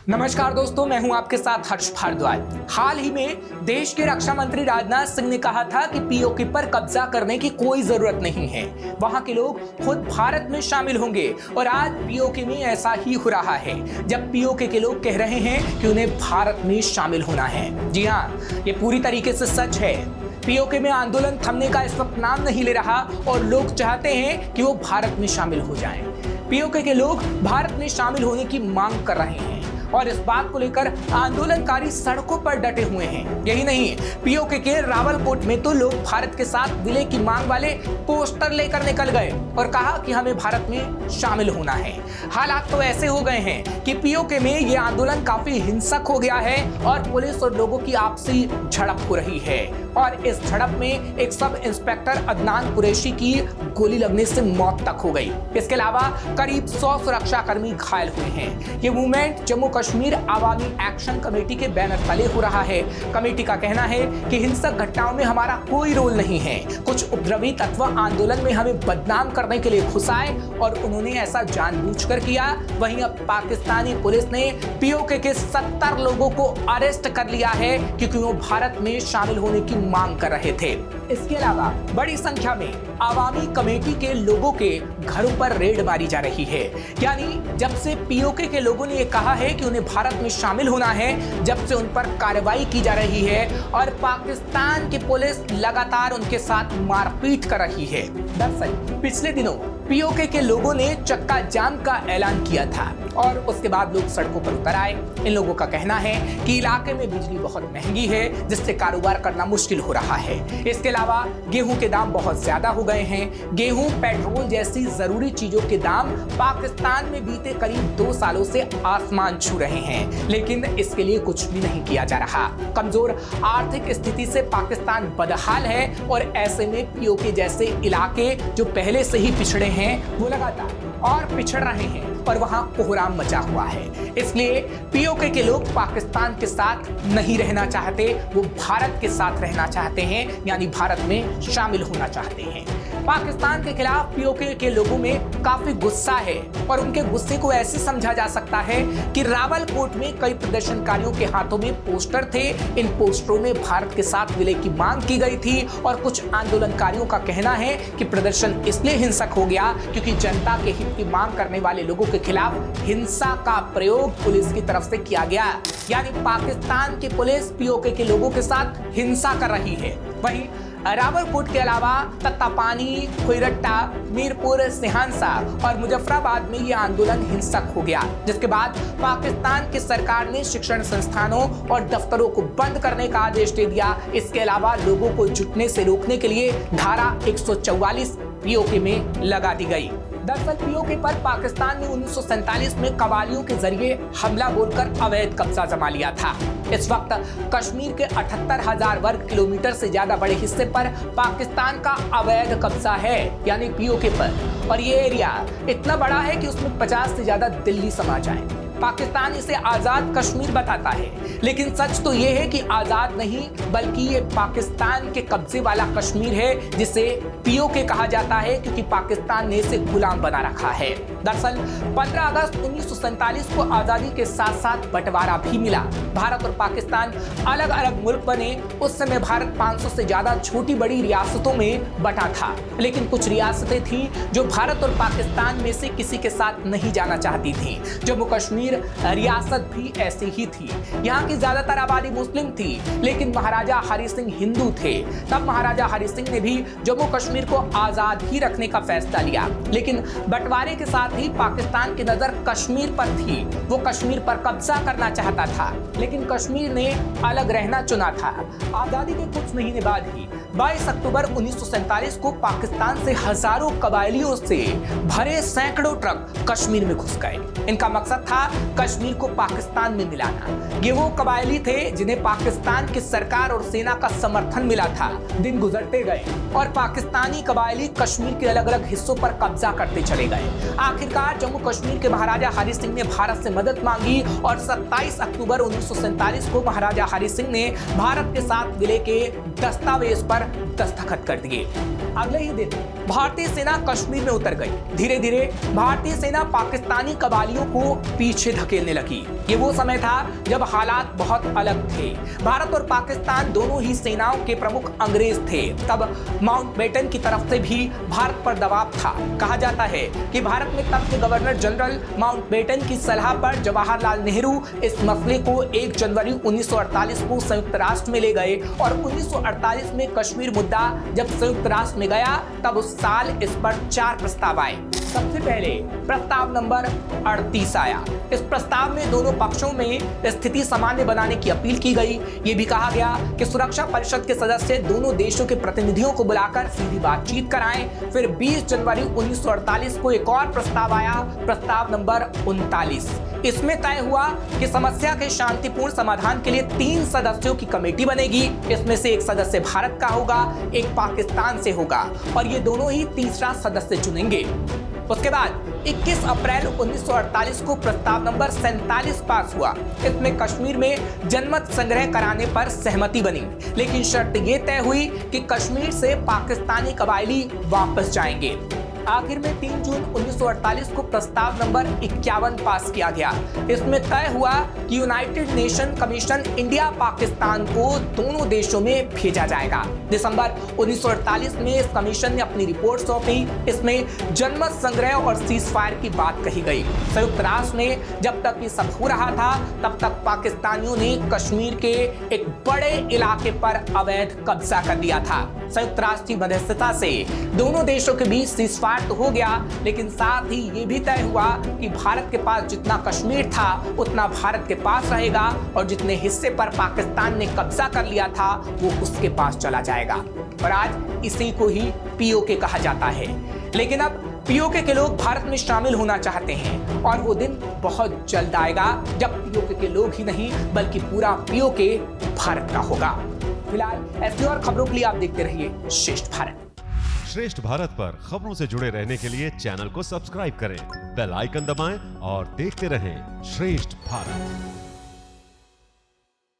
नमस्कार दोस्तों, मैं हूं आपके साथ हर्ष भारद्वाज। हाल ही में देश के रक्षा मंत्री राजनाथ सिंह ने कहा था कि पीओके पर कब्जा करने की कोई जरूरत नहीं है, वहां के लोग खुद भारत में शामिल होंगे। और आज पीओके में ऐसा ही हो रहा है, जब पीओके के लोग कह रहे हैं कि उन्हें भारत में शामिल होना है। जी हाँ, ये पूरी तरीके से सच है। पीओके में आंदोलन थमने का इस वक्त नाम नहीं ले रहा और लोग चाहते हैं कि वो भारत में शामिल हो जाएं। पीओके के लोग भारत में शामिल होने की मांग कर रहे हैं और इस बात को लेकर आंदोलनकारी सड़कों पर डटे हुए हैं। यही नहीं, पीओके के रावलकोट में तो लोग भारत के साथ विलय की मांग वाले पोस्टर लेकर निकल गए और कहा कि हमें भारत में शामिल होना है। हालात तो ऐसे हो गए हैं कि पीओके में ये आंदोलन काफी हिंसक हो गया है और पुलिस और लोगों की आपसी झड़प हो रही है। और इस झड़प में एक सब इंस्पेक्टर अदनान कुरैशी की गोली लगने से मौत तक हो गई। इसके अलावा करीब 100 सुरक्षाकर्मी घायल हुए हैं। ये movement Jammu Kashmir Awami action committee के बैनर तले हो रहा है। कमेटी का कहना है कि हिंसक घटनाओं में हमारा कोई रोल नहीं है। कुछ उपद्रवी तत्व आंदोलन में हमें बदनाम करने के लिए घुस आए और उन्होंने ऐसा जानबूझकर किया। वहीं अब पाकिस्तानी पुलिस ने पीओके के 70 लोगों को अरेस्ट कर लिया है क्योंकि वो भारत में शामिल होने की मांग कर रहे थे। इसके अलावा बड़ी संख्या में आवामी कमेटी के लोगों के घरों पर रेड मारी जा रही है। यानी जब से पीओके के लोगों ने ये कहा है कि उन्हें भारत में शामिल होना है, जब से उन पर कार्रवाई की जा रही है और पाकिस्तान की पुलिस लगातार उनके साथ मारपीट कर रही है। दरअसल पिछले दिनों पीओके के लोगों ने चक्का जाम का ऐलान किया था और उसके बाद लोग सड़कों पर उतर आए। इन लोगों का कहना है कि इलाके में बिजली बहुत महंगी है, जिससे कारोबार करना मुश्किल हो रहा है। इसके अलावा गेहूं के दाम बहुत ज्यादा हो गए हैं। गेहूं, पेट्रोल जैसी जरूरी चीजों के दाम पाकिस्तान में बीते करीब 2 सालों से आसमान छू रहे हैं, लेकिन इसके लिए कुछ भी नहीं किया जा रहा। कमजोर आर्थिक स्थिति से पाकिस्तान बदहाल है और ऐसे में पीओके जैसे इलाके जो पहले से ही पिछड़े हैं वो लगातार और पिछड़ रहे हैं और वहां कोहराम मचा हुआ है। इसलिए पीओके के लोग पाकिस्तान के साथ नहीं रहना चाहते, वो भारत के साथ रहना चाहते हैं, यानी भारत में शामिल होना चाहते हैं। पाकिस्तान के खिलाफ पीओके के लोगों में काफी गुस्सा है और उनके गुस्से को ऐसे समझा जा सकता है कि रावलकोट में कई प्रदर्शनकारियों के हाथों में पोस्टर थे। इन पोस्टरों में भारत के साथ विलय की मांग की गई थी और कुछ आंदोलनकारियों का कहना है कि प्रदर्शन इसलिए हिंसक हो गया क्योंकि जनता के हित की मांग करने वाले लोगों के खिलाफ हिंसा का प्रयोग पुलिस की तरफ से किया गया। यानी पाकिस्तान की पुलिस पीओके के लोगों के साथ हिंसा कर रही है। वहीं रावलकोट के अलावा तत्तापानी, खुईरट्टा, मीरपुर, सिहांसा और मुजफ्फराबाद में यह आंदोलन हिंसक हो गया, जिसके बाद पाकिस्तान की सरकार ने शिक्षण संस्थानों और दफ्तरों को बंद करने का आदेश दे दिया। इसके अलावा लोगों को जुटने से रोकने के लिए धारा 144 पीओके में लगा दी गई। दरअसल पीओके पर पाकिस्तान ने 1947 में कवालियों के जरिए हमला बोलकर अवैध कब्जा जमा लिया था। इस वक्त कश्मीर के 78,000 वर्ग किलोमीटर से ज्यादा बड़े हिस्से पर पाकिस्तान का अवैध कब्जा है, यानी पीओके पर। और ये एरिया इतना बड़ा है कि उसमें 50 से ज्यादा दिल्ली समा जाए। पाकिस्तान इसे आजाद कश्मीर बताता है, लेकिन सच तो ये है कि आजाद नहीं बल्कि ये पाकिस्तान के कब्जे वाला कश्मीर है, जिसे पीओके कहा जाता है क्योंकि पाकिस्तान ने इसे गुलाम बना रखा है। दरअसल 15 अगस्त 1947 को आजादी के साथ साथ बंटवारा भी मिला। भारत और पाकिस्तान अलग अलग मुल्क बने। उस समय भारत 500 से ज्यादा छोटी बड़ी रियासतों में बटा था, लेकिन कुछ रियासतें थी जो भारत और पाकिस्तान में से किसी के साथ नहीं जाना चाहती थी। जम्मू कश्मीर रियासत भी ऐसी ही थी। यहाँ की ज्यादातर आबादी मुस्लिम थी, लेकिन महाराजा हरि सिंह हिंदू थे। तब महाराजा हरि सिंह ने भी जम्मू कश्मीर को आजाद ही रखने का फैसला लिया, लेकिन बंटवारे के साथ ही पाकिस्तान की नजर कश्मीर पर थी। वो कश्मीर पर कब्जा करना चाहता था, लेकिन कश्मीर ने अलग रहना चुना था। आजादी के कुछ महीने बाद ही 22 अक्टूबर 1947 को पाकिस्तान से हजारों कबायलियों से भरे सैकड़ों ट्रक कश्मीर में घुस गए। इनका मकसद था कश्मीर को पाकिस्तान में मिलाना। ये वो कबायली थे जिन्हें पाकिस्तान की सरकार और सेना का समर्थन मिला था। दिन गुजरते गए और पाकिस्तानी कबायली कश्मीर के अलग अलग हिस्सों पर कब्जा करते चले गए। आखिर आखिरकार जम्मू कश्मीर के महाराजा हरि सिंह ने भारत से मदद मांगी और 27 अक्टूबर 1947 को महाराजा हरि सिंह ने भारत के साथ विलय के दस्तावेज पर दस्तखत कर दिए। अगले ही दिन भारतीय सेना कश्मीर में उतर गई। धीरे धीरे भारतीय सेना पाकिस्तानी कबालियों को पीछे धकेलने लगी। ये वो समय था जब हालात बहुत अलग थे। भारत और पाकिस्तान दोनों ही सेनाओं के प्रमुख अंग्रेज थे। तब माउंटबेटन की तरफ से भी भारत पर दबाव था। कहा जाता है कि भारत में तब के गवर्नर जनरल माउंटबेटन की सलाह पर जवाहरलाल नेहरू इस मसले को 1 जनवरी 1948 को संयुक्त राष्ट्र में ले गए और 1948 में कश्मीर मुद्दा जब संयुक्त राष्ट्र में गया तब उस साल इस पर 4 प्रस्ताव आए। सबसे पहले प्रस्ताव नंबर 38 आया। इस प्रस्ताव में दोनों पक्षों में स्थिति सामान्य बनाने की अपील की गई। ये भी कहा गया कि सुरक्षा परिषद के सदस्य दोनों देशों के प्रतिनिधियों को बुलाकर सीधी बातचीत कराएं। फिर 20 जनवरी 1948 को एक और प्रस्ताव आया, प्रस्ताव नंबर 39। इसमें तय हुआ कि समस्या के शांतिपूर्ण समाधान के लिए 3 सदस्यों की कमेटी बनेगी। इसमें से एक सदस्य भारत का होगा, एक पाकिस्तान से होगा और ये दोनों ही तीसरा सदस्य चुनेंगे। उसके बाद 21 अप्रैल 1948 को प्रस्ताव नंबर 47 पास हुआ। इसमें कश्मीर में जनमत संग्रह कराने पर सहमति बनी, लेकिन शर्त ये तय हुई कि कश्मीर से पाकिस्तानी कबायली वापस जाएंगे। आखिर में 3 जून 1948 को प्रस्ताव नंबर 51 पास किया गया। इसमें तय हुआ कि United nation commission India Pakistan को दोनों देशों में भेजा जाएगा। दिसंबर 1948 में इस कमीशन ने अपनी रिपोर्ट सौंपी। इसमें जनमत संग्रह और सीज फायर की बात कही गई। संयुक्त राष्ट्र में जब तक ये सब हो रहा था तब तक पाकिस्तानियों ने कश्मीर के एक बड़े इलाके पर अवैध कब्जा कर लिया था। संयुक्त राष्ट्र की मध्यस्थता से दोनों देशों के बीच सीज फायर तो हो गया, लेकिन साथ ही ये भी तय हुआ कि भारत के पास जितना कश्मीर था उतना भारत के पास रहेगा और जितने हिस्से पर पाकिस्तान ने कब्जा कर लिया था वो उसके पास चला जाएगा। और आज इसी को ही पीओके कहा जाता है। लेकिन अब पीओके के लोग भारत में शामिल होना चाहते हैं और वो दिन बहुत जल्द आएगा जब पीओके के लोग ही नहीं बल्कि पूरा पीओके भारत का होगा। फिलहाल ऐसी और खबरों के लिए आप देखते रहिए श्रेष्ठ भारत। श्रेष्ठ भारत पर खबरों से जुड़े रहने के लिए चैनल को सब्सक्राइब करें, बेल आइकन दबाएं और देखते रहें श्रेष्ठ भारत।